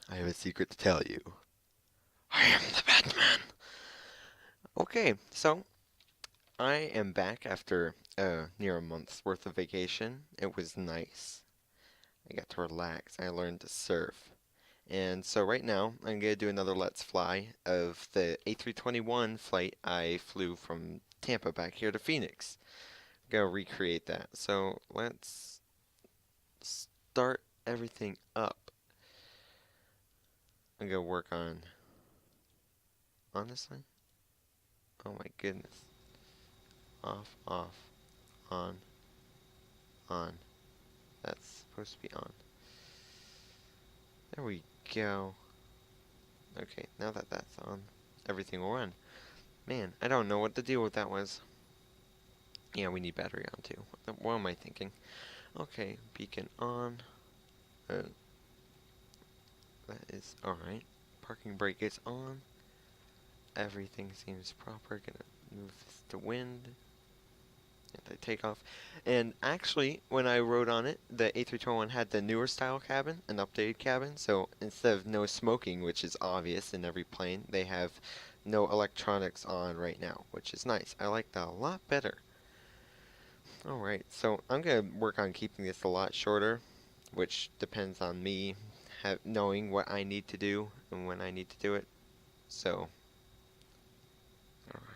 I have a secret to tell you. I am the Batman. Okay, so I am back after near a month's worth of vacation. It was nice. I got to relax. I learned to surf. And so right now, I'm gonna do another Let's Fly of the A321 flight I flew from Tampa back here to Phoenix. I'm gonna recreate that. So let's start everything up. I'm gonna work on, honestly, oh my goodness. Off, off, on, on. That's supposed to be on. There we go. Okay, now that that's on, everything will run. Man, I don't know what the deal with that was. Yeah, we need battery on too. What am I thinking? Okay, beacon on. Uh, that is alright. Parking brake is on. Everything seems proper. Gonna move this to wind. Anti-takeoff. And actually, when I wrote on it, the A321 had the newer style cabin, an updated cabin. So instead of no smoking, which is obvious in every plane, they have no electronics on right now, which is nice. I like that a lot better. Alright, so I'm going to work on keeping this a lot shorter, which depends on me knowing what I need to do and when I need to do it. So, alright.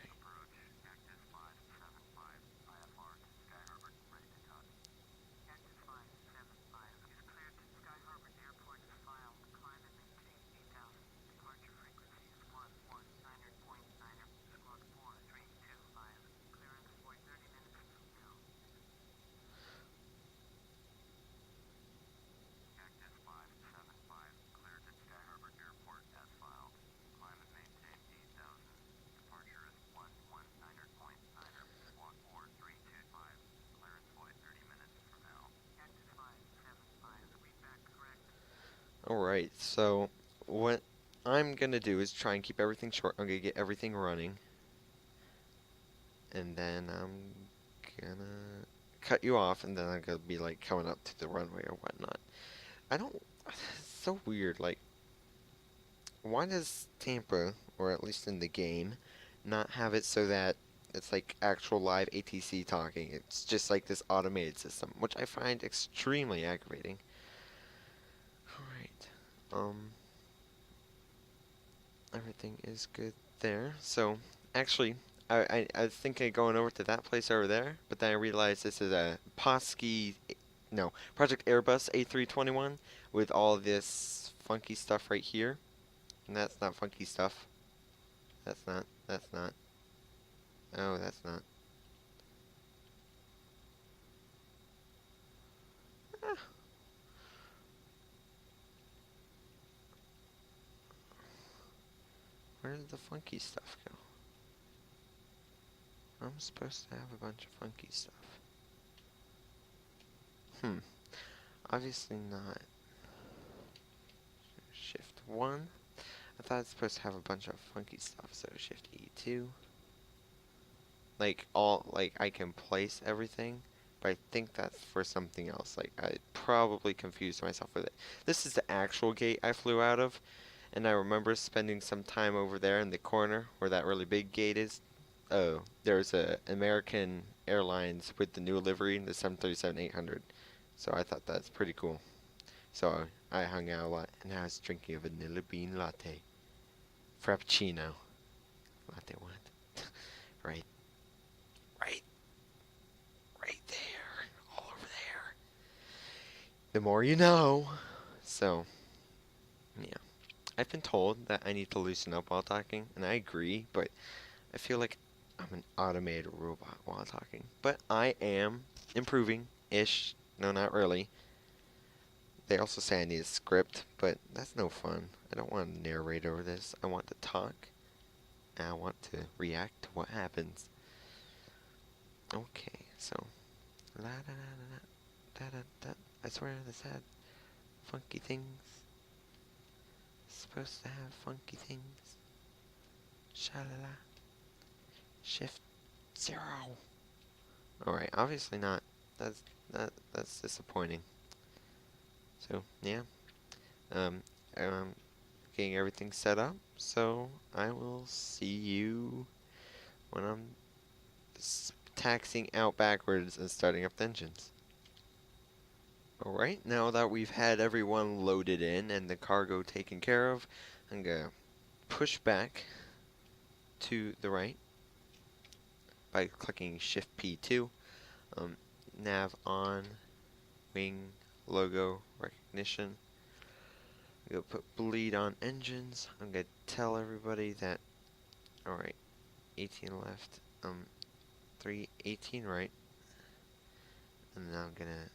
Alright, so what I'm going to do is try and keep everything short. I'm going to get everything running. And then I'm gonna cut you off, and then I'm gonna be like coming up to the runway or whatnot. I don't. It's so weird. Like, why does Tampa, or at least in the game, not have it so that it's like actual live ATC talking? It's just like this automated system, which I find extremely aggravating. Alright. Everything is good there. So, actually, I was thinking of going over to that place over there, but then I realized this is a no, Project Airbus A321 with all this funky stuff right here. And that's not funky stuff. That's not. Oh, that's not. Ah, where did the funky stuff go? I'm supposed to have a bunch of funky stuff. Hmm, obviously not. Shift 1. I thought it's supposed to have a bunch of funky stuff, so Shift E2. Like I can place everything, but I think that's for something else. Like I probably confused myself with it. This is the actual gate I flew out of, and I remember spending some time over there in the corner where that really big gate is. Oh, there's a American Airlines with the new livery, the 737-800. So I thought that's pretty cool. So I hung out a lot, and I was drinking a vanilla bean latte, frappuccino, latte what? Right, right right there, all over there. The more you know. So, yeah. I've been told that I need to loosen up while talking, and I agree, but I feel like I'm an automated robot while talking. But I am improving-ish. No, not really. They also say I need a script, but that's no fun. I don't want to narrate over this. I want to talk, and I want to react to what happens. Okay, so la da da da da da da. I swear this had funky things. Supposed to have funky things. Shalala. Shift 0. Alright, obviously not. That's disappointing. So, yeah. Um, getting everything set up. So I will see you when I'm taxiing out backwards and starting up the engines. Alright, now that we've had everyone loaded in and the cargo taken care of, I'm gonna push back to the right by clicking Shift P2. Nav on, wing, logo, recognition. I'm gonna put bleed on engines. I'm gonna tell everybody that, alright, 18 left, 318 right, and then I'm gonna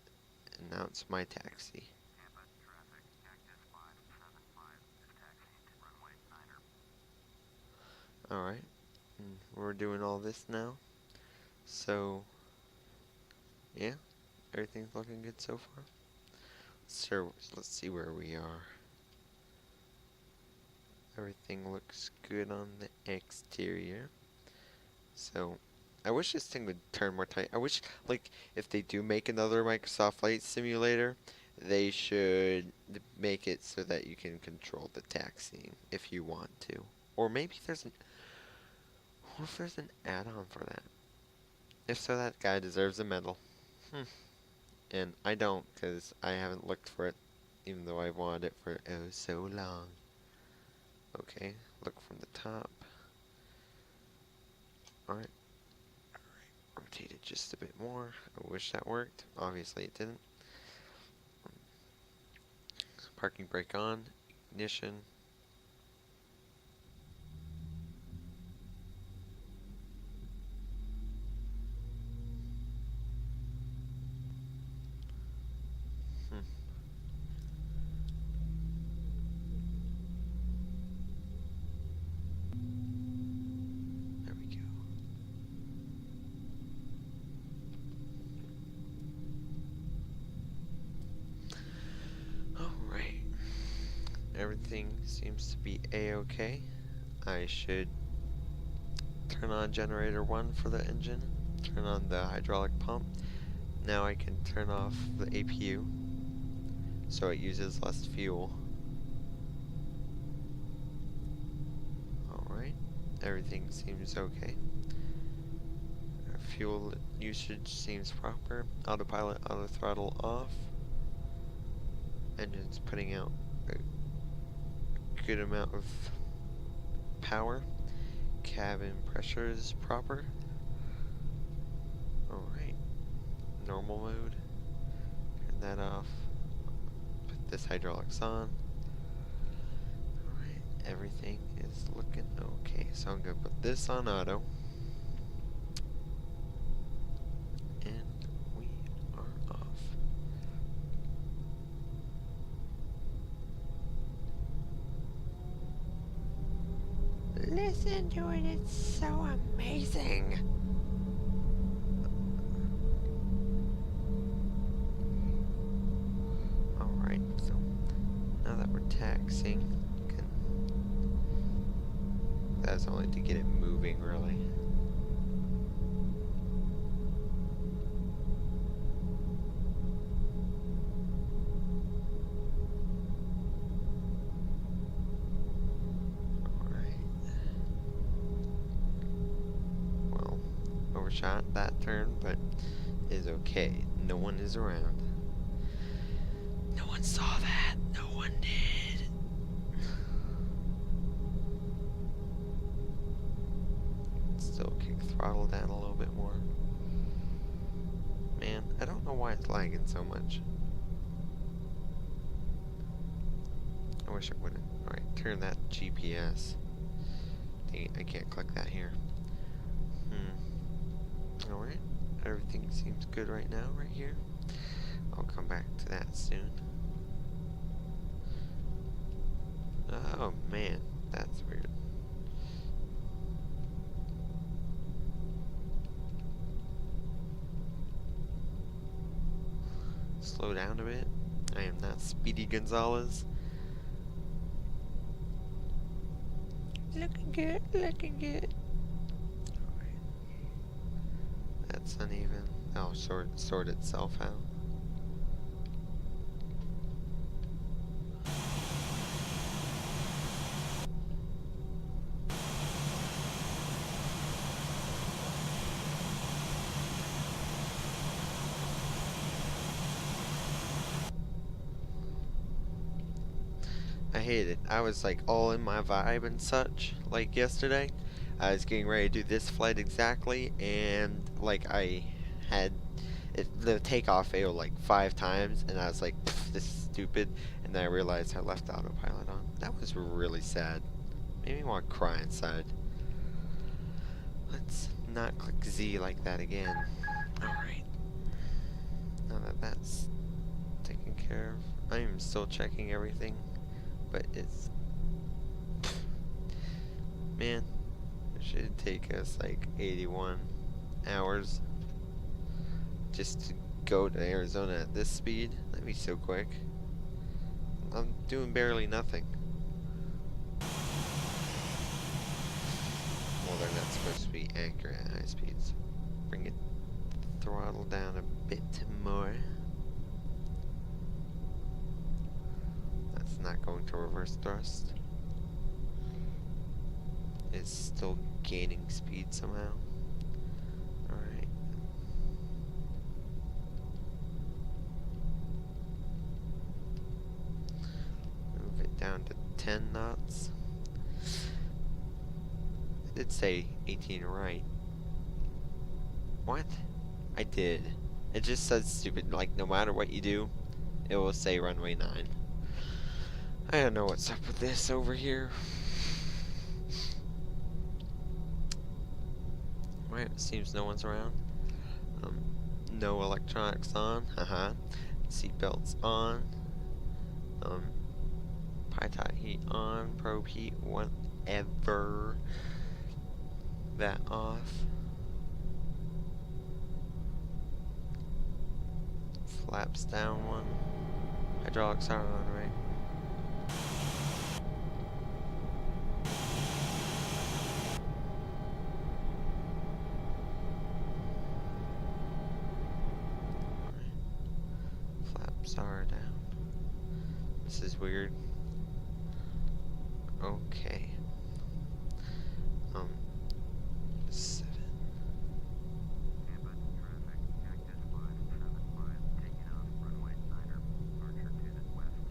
announce my taxi. Tampa traffic, Cactus 575 is taxiing to runway 9er. Alright, we're doing all this now. So, yeah, everything's looking good so far. So, let's see where we are. Everything looks good on the exterior. So, I wish this thing would turn more tight. I wish, like, if they do make another Microsoft Flight Simulator, they should make it so that you can control the taxiing if you want to. Or maybe there's an... What if there's an add-on for that? If so, that guy deserves a medal. And I don't, because I haven't looked for it, even though I've wanted it for oh so long. Okay, look from the top. Alright. Rotate it just a bit more. I wish that worked. Obviously it didn't. Parking brake on. Ignition. There we go. Alright. Everything seems to be a-okay. I should turn on generator 1 for the engine. Turn on the hydraulic pump. Now I can turn off the APU so it uses less fuel. Alright, everything seems okay. Fuel usage seems proper. Autopilot, auto throttle off. Engine's putting out a good amount of power. Cabin pressure is proper. Alright. Normal mode. Turn that off. Put this hydraulics on. Alright. Everything is looking okay. So I'm going to put this on auto. And we are off. Listen to it, it's so amazing. Alright, so now that we're taxing, that's only to get it moving, really. Overshot that turn, but is okay. No one is around. No one saw that. No one did. Still kick throttle down a little bit more. Man, I don't know why it's lagging so much. I wish it wouldn't. Alright, turn that GPS. Dang it, I can't click that here. Alright, everything seems good right now, right here. I'll come back to that soon. Oh man, that's weird. Slow down a bit. I am not Speedy Gonzalez. Looking good, looking good. That's uneven. Oh, sort itself out. hate it. I was like all in my vibe and such, like yesterday. I was getting ready to do this flight exactly, and like I had the takeoff failed like 5 times, and I was like, this is stupid. And then I realized I left autopilot on. That was really sad. Made me want to cry inside. Let's not click Z like that again. Alright. Now that that's taken care of, I am still checking everything, but it's... Man, it should take us like 81 hours just to go to Arizona at this speed. That'd be so quick. I'm doing barely nothing. Well, they're not supposed to be accurate at high speeds. Bring it throttle down a bit more. That's not going to reverse thrust. It's still gaining speed somehow. Alright. Move it down to 10 knots. I did say 18 right. What? I did. It just says stupid, like no matter what you do, it will say runway 9. I don't know what's up with this over here. Right, it seems no one's around. No electronics on, haha. Seatbelts on. Pitot heat on, probe heat, whatever. That off. Flaps down one. Hydraulics are on, right? Flaps are down. This is weird. Okay. 7. Tampa traffic, Cactus 575, taking off runway Niner, departure to the west.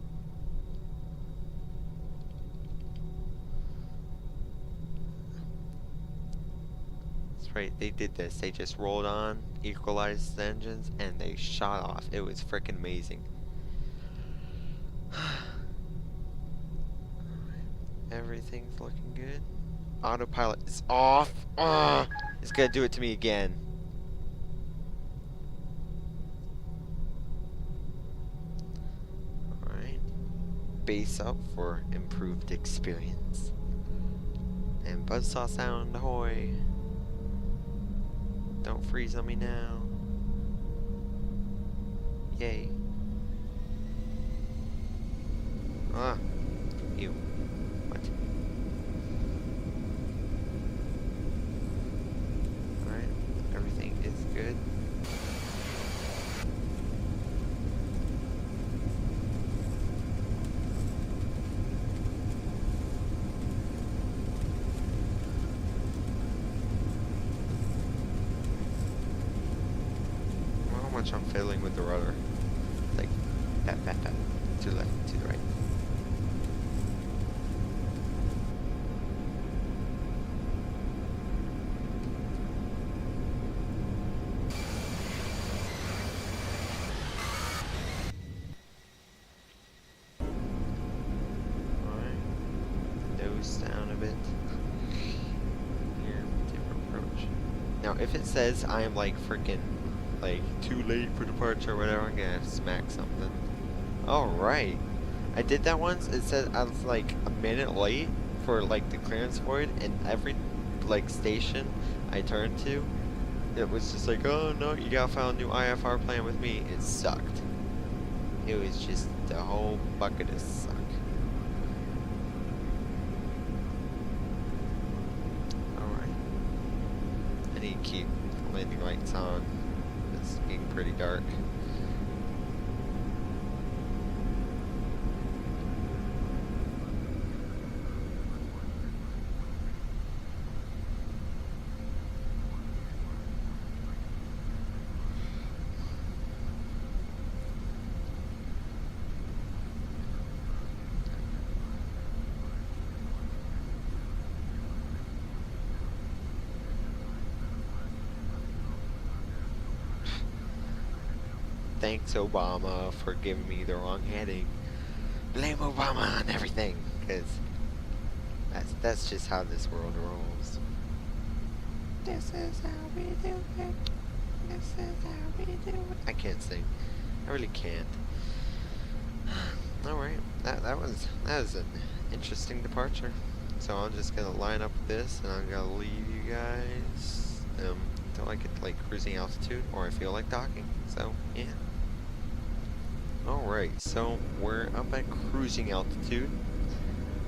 That's right, they did this. They just rolled on, equalized the engines, and they shot off. It was freaking amazing. Everything's looking good. Autopilot is off. It's gonna do it to me again. Alright. Base up for improved experience. And buzzsaw sound, ahoy. Don't freeze on me now. Yay. Ew. What? Alright, everything is good. How much I'm fiddling with the rudder. Like, pat, pat, pat. To the left, to the right. Down a bit. Here, different approach. Now, if it says I am like freaking like too late for departure or whatever, I'm gonna smack something. Alright. I did that once. It said I was like a minute late for like the clearance void, and every like station I turned to, it was just like, oh no, you gotta file a new IFR plan with me. It sucked. It was just the whole bucket of suck. I need to keep landing lights on. It's getting pretty dark. thanks Obama for giving me the wrong heading. Blame Obama on everything, because that's just how this world rolls. This is how we do it. This is how we do it. I can't sing. I really can't. All right, that was an interesting departure. So I'm just gonna line up this, and I'm gonna leave you guys until I get to like cruising altitude, or I feel like docking. So yeah. All right, so we're up at cruising altitude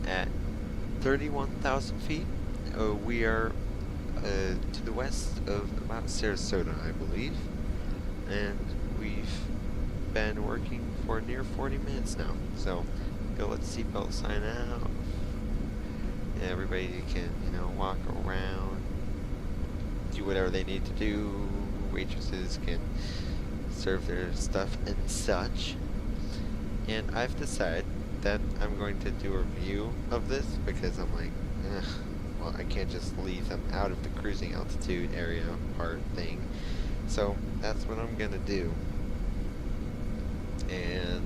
at 31,000 feet. We are to the west of about Sarasota, I believe, and we've been working for near 40 minutes now. So go let the seatbelt sign out. Yeah, everybody can, walk around, do whatever they need to do. Waitresses can serve their stuff and such. And I've decided that I'm going to do a review of this because I'm like, well, I can't just leave them out of the cruising altitude area part thing. So that's what I'm gonna do. And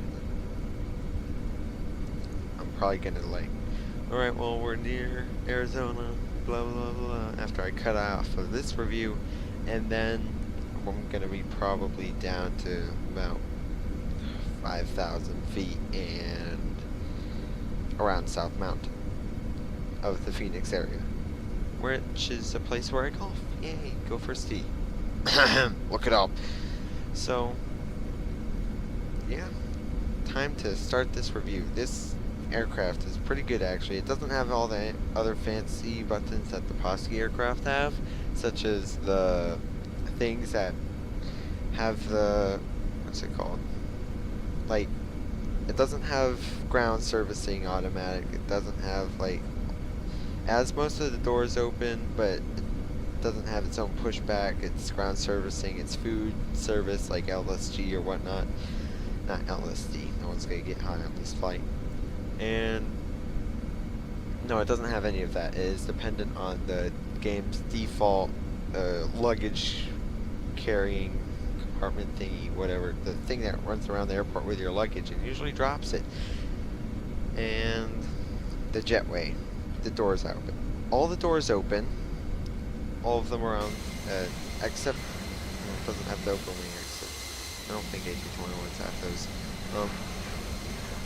I'm probably gonna like, alright, well, we're near Arizona, blah blah blah, after I cut off of this review, and then I'm gonna be probably down to about 5,000 feet and around South Mountain of the Phoenix area, which is a place where I golf. Yay, go for Steve. Look it up. So, yeah, time to start this review. This aircraft is pretty good, actually. It doesn't have all the other fancy buttons that the Posky aircraft have, such as the things that have the, what's it called? Like, it doesn't have ground servicing automatic. It doesn't have, like, it has most of the doors open, but it doesn't have its own pushback. It's ground servicing. It's food service, like LSG or whatnot. Not LSD. No one's gonna get high on this flight. And no, it doesn't have any of that. It is dependent on the game's default luggage carrying compartment thingy, whatever, the thing that runs around the airport with your luggage and usually drops it. And the jetway, the doors are open. All the doors open. All of them are on, except it doesn't have the open wing exit. I don't think A321s have those.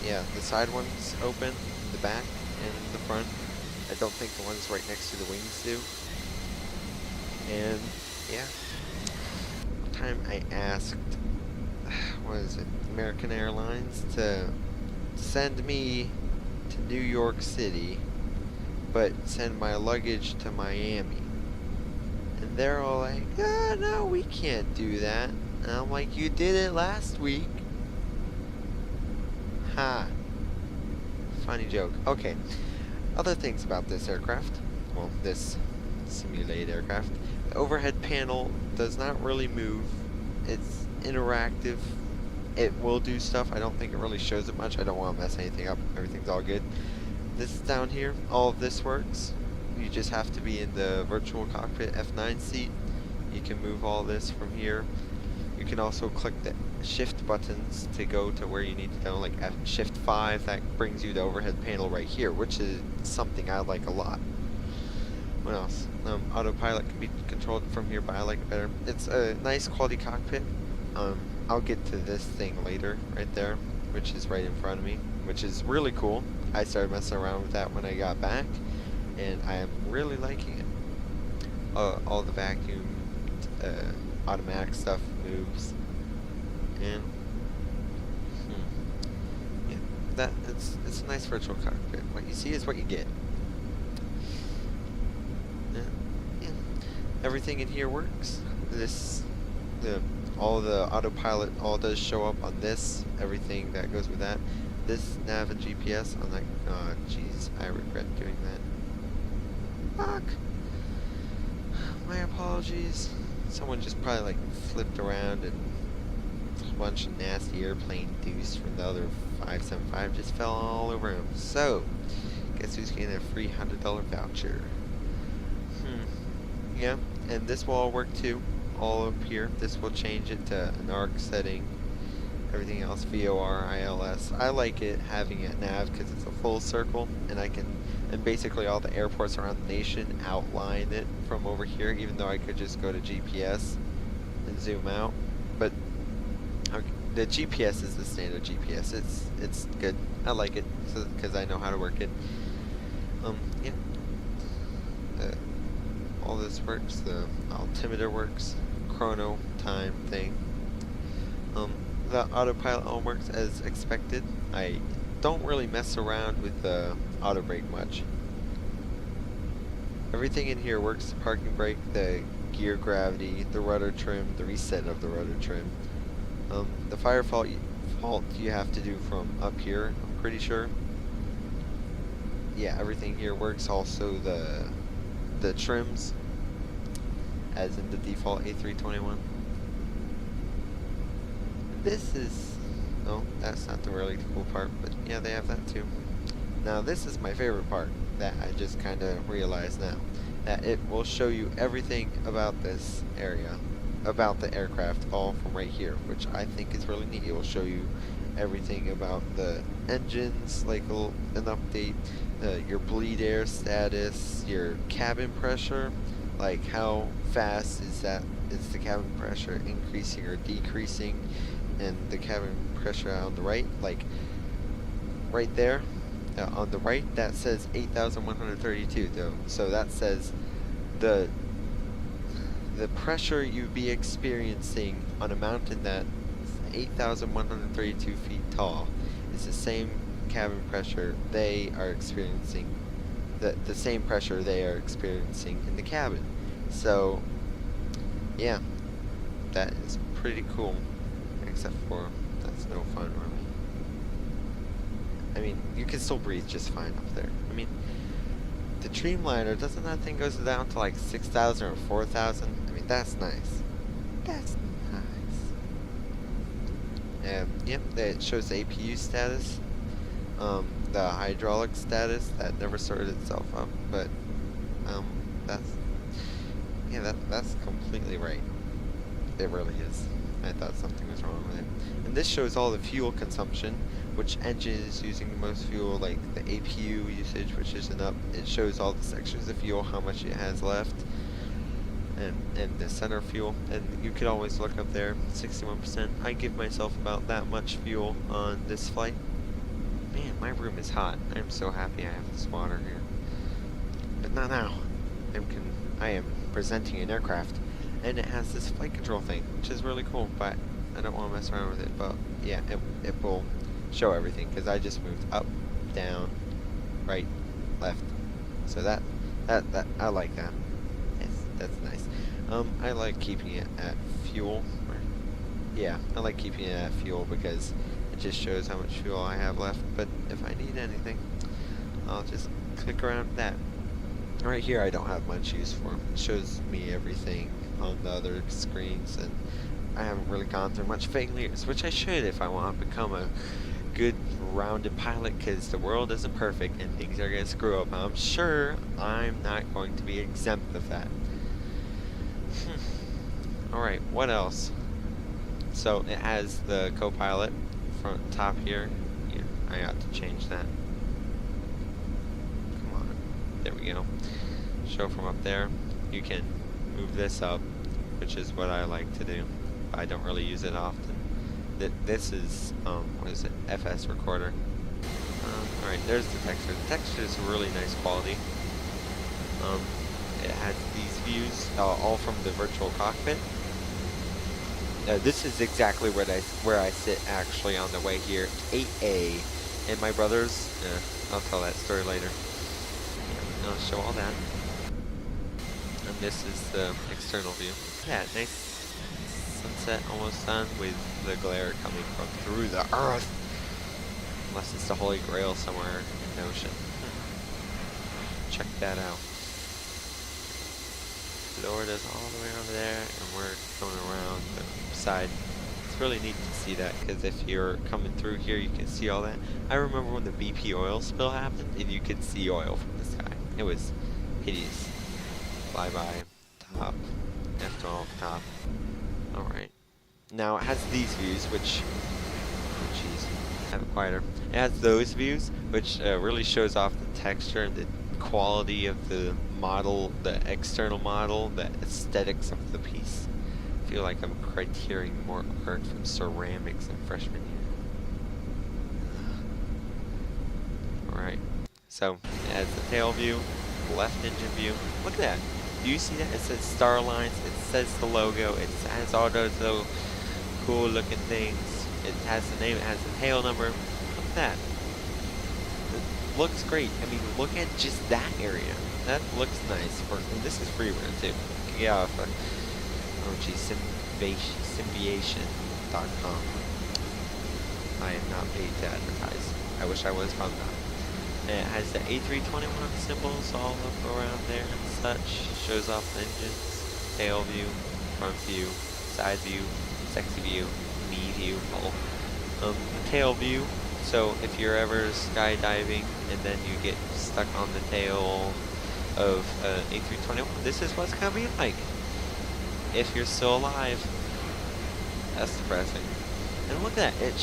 Yeah, the side ones open, the back and the front. I don't think the ones right next to the wings do. And yeah, one time I asked, what is it, American Airlines to send me to New York City, but send my luggage to Miami. And they're all like, oh, no, we can't do that. And I'm like, you did it last week. Ha. Funny joke. Okay. Other things about this aircraft. Well, this simulated aircraft. The overhead panel does not really move. It's interactive. It will do stuff. I don't think it really shows it much. I don't want to mess anything up. Everything's all good. This down here, all of this works. You just have to be in the virtual cockpit F9 seat. You can move all this from here. You can also click the shift buttons to go to where you need to go, like shift 5, that brings you the overhead panel right here, which is something I like a lot. What else? Autopilot can be controlled from here, but I like it better. It's a nice quality cockpit. I'll get to this thing later, right there, which is right in front of me, which is really cool. I started messing around with that when I got back, and I am really liking it. All the vacuum, automatic stuff moves, and yeah, it's a nice virtual cockpit. What you see is what you get. Yeah. Everything in here works. All the autopilot all does show up on this. Everything that goes with that. This nav and GPS on that. Oh, jeez, I regret doing that. Fuck. My apologies. Someone just probably like flipped around and a bunch of nasty airplane deuce from the other 575 just fell all over him. So, guess who's getting a free $100 voucher? Yeah, and this will all work too. All up here. This will change it to an arc setting. everything else, VOR, ILS. I like it having it nav because it's a full circle, and and basically all the airports around the nation outline it from over here, even though I could just go to GPS and zoom out. But okay, the GPS is the standard GPS. It's good. I like it because I know how to work it. Yeah. Uh, all this works. The altimeter works. Chrono time thing. The autopilot all works as expected. I don't really mess around with the auto brake much. Everything in here works: the parking brake, the gear gravity, the rudder trim, the reset of the rudder trim. The fire fault you have to do from up here, I'm pretty sure. Yeah, everything here works. Also the trims, as in the default A321. This is, no, that's not the really cool part, but yeah, they have that too. Now this is my favorite part that I just kind of realized now, that it will show you everything about this area, about the aircraft, all from right here, which I think is really neat. It will show you everything about the engines, like an update, your bleed air status, your cabin pressure, like how fast is the cabin pressure increasing or decreasing, and the cabin pressure on the right, like right there, on the right, that says 8,132 though. So that says the pressure you'd be experiencing on a mountain that's 8,132 feet tall is the same cabin pressure they are experiencing, the same pressure they are experiencing in the cabin. So yeah, that is pretty cool, except for that's no fun really. I mean, you can still breathe just fine up there. I mean, the Dreamliner, doesn't that thing goes down to like 6,000 or 4,000? I mean, that's nice. That's nice. Yep, it shows the APU status, the hydraulic status that never sorted itself up, but that's completely right. It really is. I thought something was wrong with it. And this shows all the fuel consumption, which engine is using the most fuel, like the APU usage, which isn't up. It shows all the sections of fuel, how much it has left, and the center fuel. And you could always look up there, 61%. I give myself about that much fuel on this flight. Man, my room is hot. I'm so happy I have this water here. But not now. I am presenting an aircraft, and it has this flight control thing, which is really cool, but I don't want to mess around with it. But yeah, it will show everything, because I just moved up, down, right, left. So that I like that. Yes, that's nice. I like keeping it at fuel. Yeah, I like keeping it at fuel because it just shows how much fuel I have left. But if I need anything, I'll just click around that. Right here I don't have much use for. It shows me everything on the other screens, and I haven't really gone through much failures, which I should if I want to become a good rounded pilot, because the world isn't perfect and things are going to screw up. I'm sure I'm not going to be exempt of that. Alright, what else? So it has the co-pilot front top here. Yeah, I ought to change that. Come on. There we go. Show from up there. You can move this up, which is what I like to do. I don't really use it often. This is, what is it? FS recorder. Alright, there's the texture. The texture is really nice quality. It has these views, all from the virtual cockpit. This is exactly where I sit actually on the way here. 8A. And my brother's, I'll tell that story later. I'll show all that. And this is the external view. Yeah, nice sunset almost done with the glare coming from through the earth. Unless it's the Holy Grail somewhere in the ocean. Check that out. Florida's all the way over there, and we're going around the side. It's really neat to see that, because if you're coming through here, you can see all that. I remember when the BP oil spill happened, and you could see oil from the sky. It was hideous. Flyby, top, F12, top. Alright. Now it has these views, which jeez. Have it quieter. It has those views, which really shows off the texture and the quality of the model, the external model, the aesthetics of the piece. I feel like I'm criteria more art from ceramics in freshman year. Alright, so it has the tail view, left engine view. Look at that. Do you see that? It says star lines, it says the logo, it has all those little cool looking things. It has the name, it has the tail number. Look at that. It looks great. I mean, look at just that area. That looks nice. And this is freeware too. You can get off of, oh geez, Symbiation.com. I am not paid to advertise. I wish I was, but I'm not. And it has the A321 symbols all up around there and such. Shows off the engines, tail view, front view, side view, sexy view, me view, all. The tail view. So if you're ever skydiving and then you get stuck on the tail of A321, this is what's gonna be like. If you're still alive. That's depressing. And look at that. It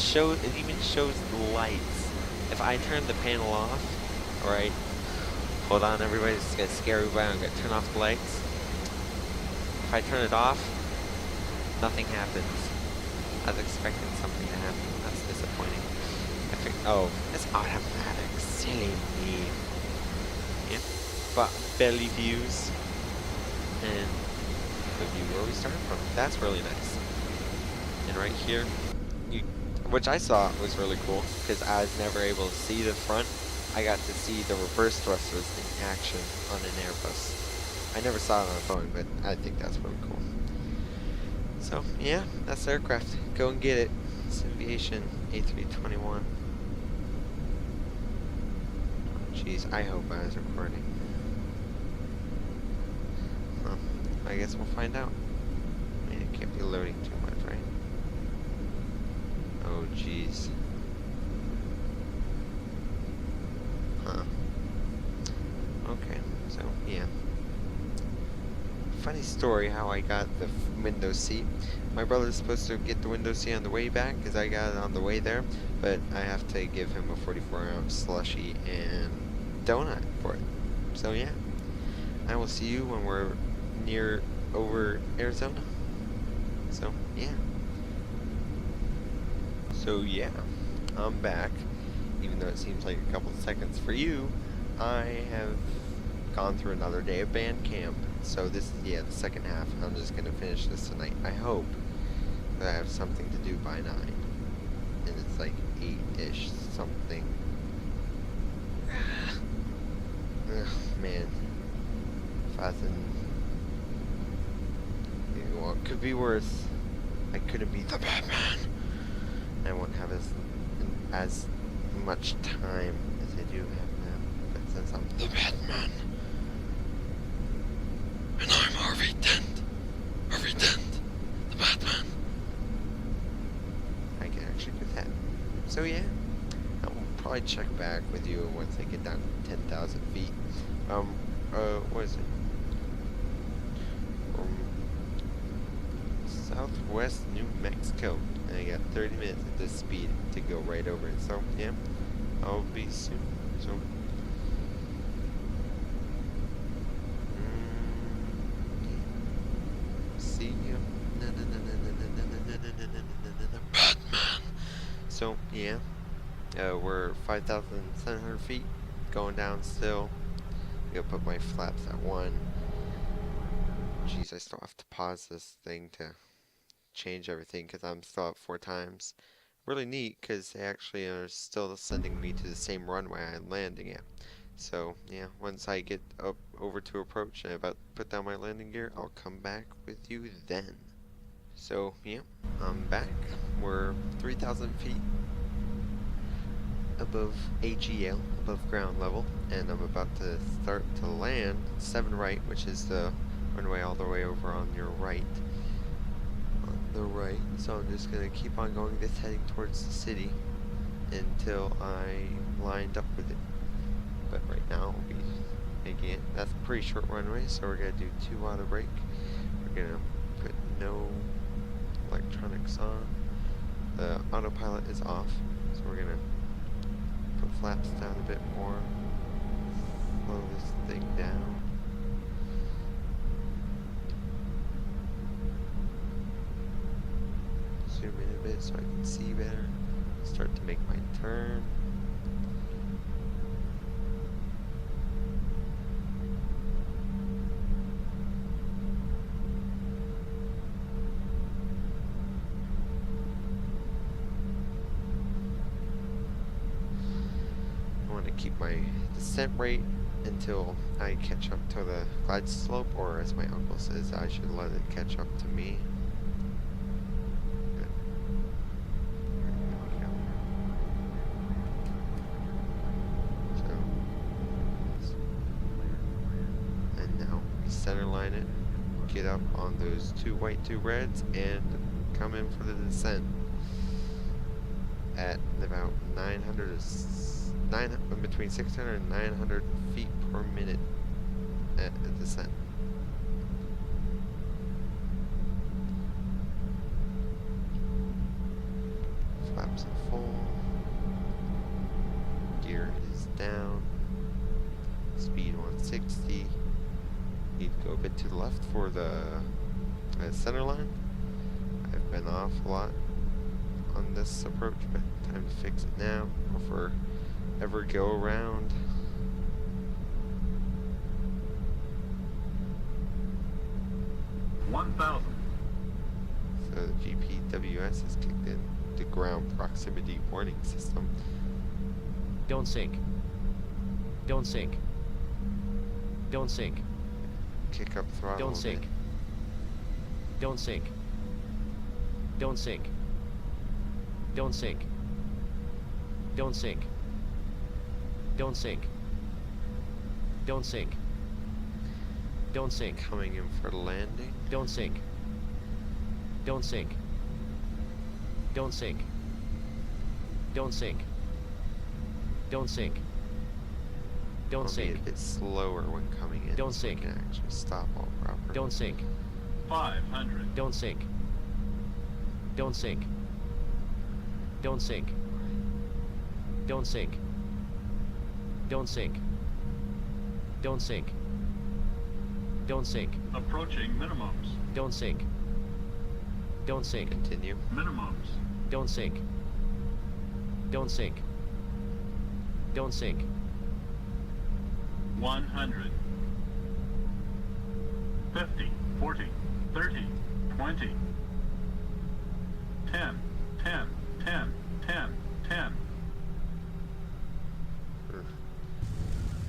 even shows the lights. If I turn the panel off, alright, hold on everybody, this is gonna scare everybody, I'm gonna turn off the lights. If I turn it off, nothing happens. I was expecting something to happen, that's disappointing. Oh, it's automatic, silly me. Yep, but belly views, and the view where we started from, that's really nice. And right here, which I saw was really cool, because I was never able to see the front. I got to see the reverse thrusters in action on an Airbus. I never saw it on a Boeing, but I think that's really cool. So, yeah, that's the aircraft. Go and get it. Symbiation A321. Jeez, I hope I was recording. Well, I guess we'll find out. I mean, it can't be loading too much, right? Oh, jeez. Huh. Okay, so, yeah. Funny story how I got the window seat. My brother's supposed to get the window seat on the way back, because I got it on the way there, but I have to give him a 44-ounce slushy and donut for it. So, yeah. I will see you when we're over Arizona. So, yeah. So yeah, I'm back. Even though it seems like a couple of seconds for you, I have gone through another day of band camp. So this is, yeah, the second half. I'm just going to finish this tonight. I hope that I have something to do by 9. And it's like 8-ish something. Ugh, man. If I was in... Well, it could be worse. I couldn't be the Batman. I won't have as much time as I do have now. But since I'm the Batman, and I'm Harvey Dent, the Batman, I can actually do that. So yeah, I'll probably check back with you once I get down to 10,000 feet. What is it? Southwest New Mexico, and I got 30 minutes at this speed to go right over it. So yeah, I'll be soon. So see you, Batman. So yeah, we're 5,700 feet, going down still. I gotta put my flaps at 1. Jeez, I still have to pause this thing to change everything because I'm still at 4 times. Really neat because they actually are still sending me to the same runway I'm landing at. So yeah, once I get up over to approach and about to put down my landing gear, I'll come back with you then. So yeah, I'm back. We're 3,000 feet above AGL, above ground level, and I'm about to start to land 7 right, which is the runway all the way over on your right. So I'm just gonna keep on going this heading towards the city until I lined up with it. But right now we'll be making it. That's a pretty short runway, so we're gonna do 2 auto brake. We're gonna put no electronics on. The autopilot is off, so we're gonna put flaps down a bit more. Slow this thing down. Zoom in a bit so I can see better. Start to make my turn. I want to keep my descent rate until I catch up to the glide slope, or as my uncle says, I should let it catch up to me. Centerline it, get up on those 2 white, 2 reds, and come in for the descent at about 900, between 600 and 900 feet per minute at a descent. Flaps are full, gear is down, speed 160. Need to go a bit to the left for the center line. I've been off a lot on this approach, but time to fix it now before ever go around. $1,000. So the GPWS has kicked in the ground proximity warning system. Don't sink. Don't sink. Don't sink. Kick up throttle. Don't sink. Don't sink. Don't sink. Don't sink. Don't sink. Don't sink. Don't sink. Don't sink. Coming in for landing. Don't sink. Don't sink. Don't sink. Don't sink. Don't sink. Don't I'll sink. be a bit slower when coming in. Don't so sink. I can actually stop all properly. Don't sink. 500. Don't sink. Don't sink. Don't sink. Don't sink. Don't sink. Don't sink. Don't sink. Approaching minimums. Don't sink. Don't sink. Continue. Minimums. Don't sink. Don't sink. Don't sink. 100. 50, 40, 30, 20. 10, 10, 10, 10, 10.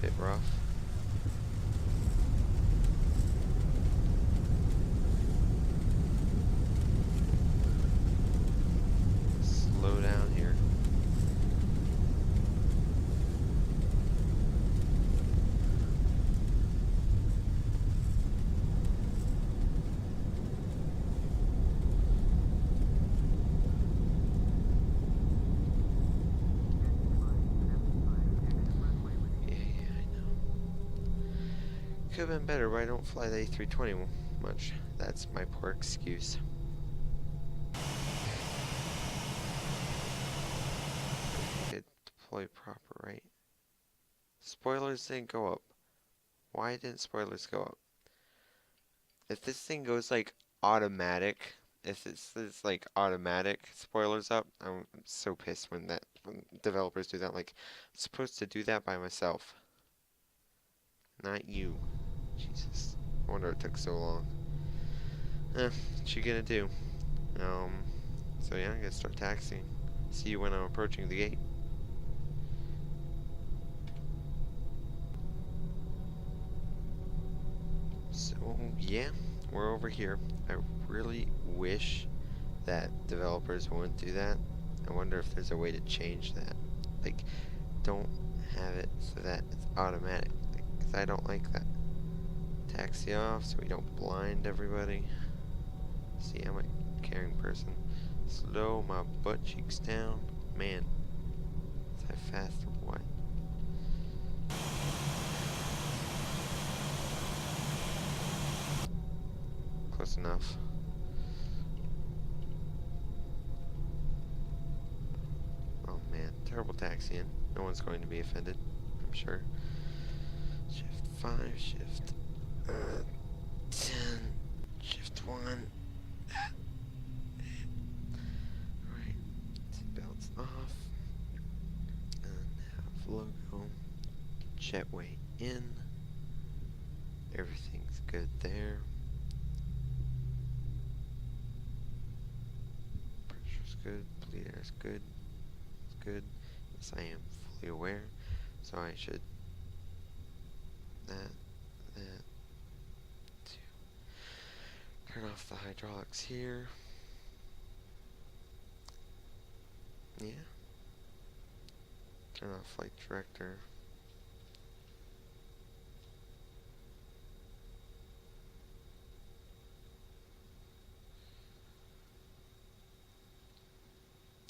Bit rough. Slow down here. Could have been better, but I don't fly the A321 much. That's my poor excuse. Did deploy proper, right? Spoilers didn't go up. Why didn't spoilers go up? If this thing goes like automatic, if it's like automatic spoilers up, I'm so pissed when developers do that. Like, I'm supposed to do that by myself, not you. Jesus, I wonder it took so long. What you gonna do? So yeah, I'm gonna start taxiing. See you when I'm approaching the gate. So yeah, we're over here. I really wish that developers wouldn't do that. I wonder if there's a way to change that. Like, don't have it so that it's automatic, because I don't like that. Taxi off so we don't blind everybody. See, I'm a caring person. Slow my butt cheeks down. Man, is that fast or what? Close enough. terrible taxiing. No one's going to be offended, I'm sure. Shift 5, shift 10, shift 1. Alright, seatbelts off. And have logo. Jetway in. Everything's good there. Pressure's good. Bleed air's good. It's good. Yes, I am fully aware. So I should that two. Turn off the hydraulics here. Yeah. Turn off flight director.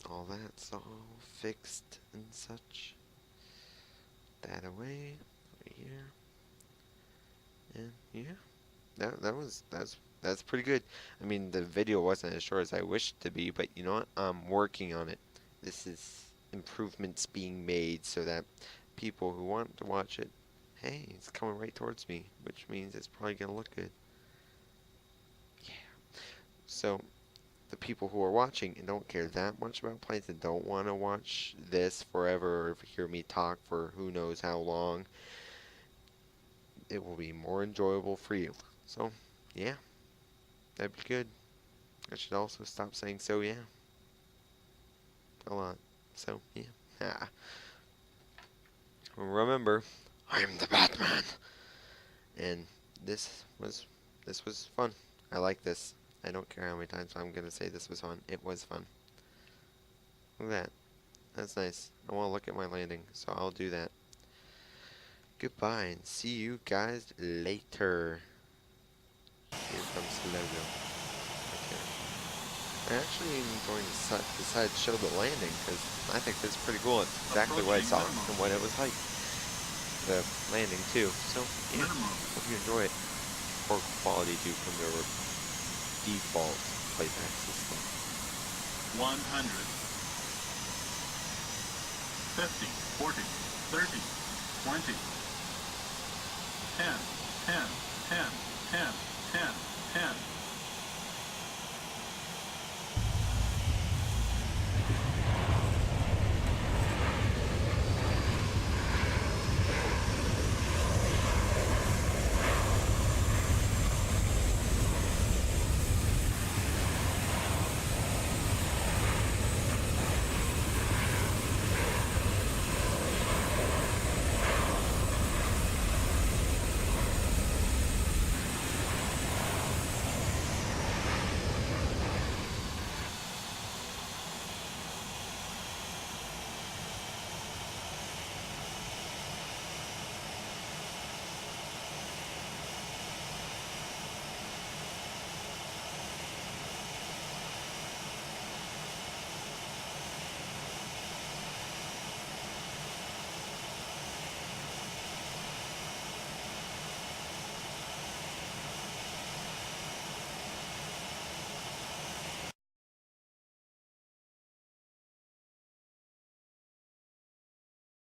All that's all fixed and such. That away, right here, and yeah, that's pretty good. I mean, the video wasn't as short as I wished it to be, but you know what? I'm working on it. This is improvements being made so that people who want to watch it, hey, it's coming right towards me, which means it's probably gonna look good. Yeah. So the people who are watching and don't care that much about planes and don't want to watch this forever or hear me talk for who knows how long, it will be more enjoyable for you. So, yeah, that'd be good. I should also stop saying so, yeah, a lot. So, yeah. Remember, I'm the Batman. And this was fun. I like this. I don't care how many times I'm gonna say this was fun. It was fun. Look at that. That's nice. I want to look at my landing, so I'll do that. Goodbye, and see you guys later. Here comes the logo. Okay. I actually am going to decide to show the landing, because I think this is pretty cool. It's exactly what I saw and what it was like. The landing, too. So, yeah. Hope you enjoy it. Poor quality due from the default playback system. 100. 50, 40, 30, 20. 10, 10, 10, 10, 10.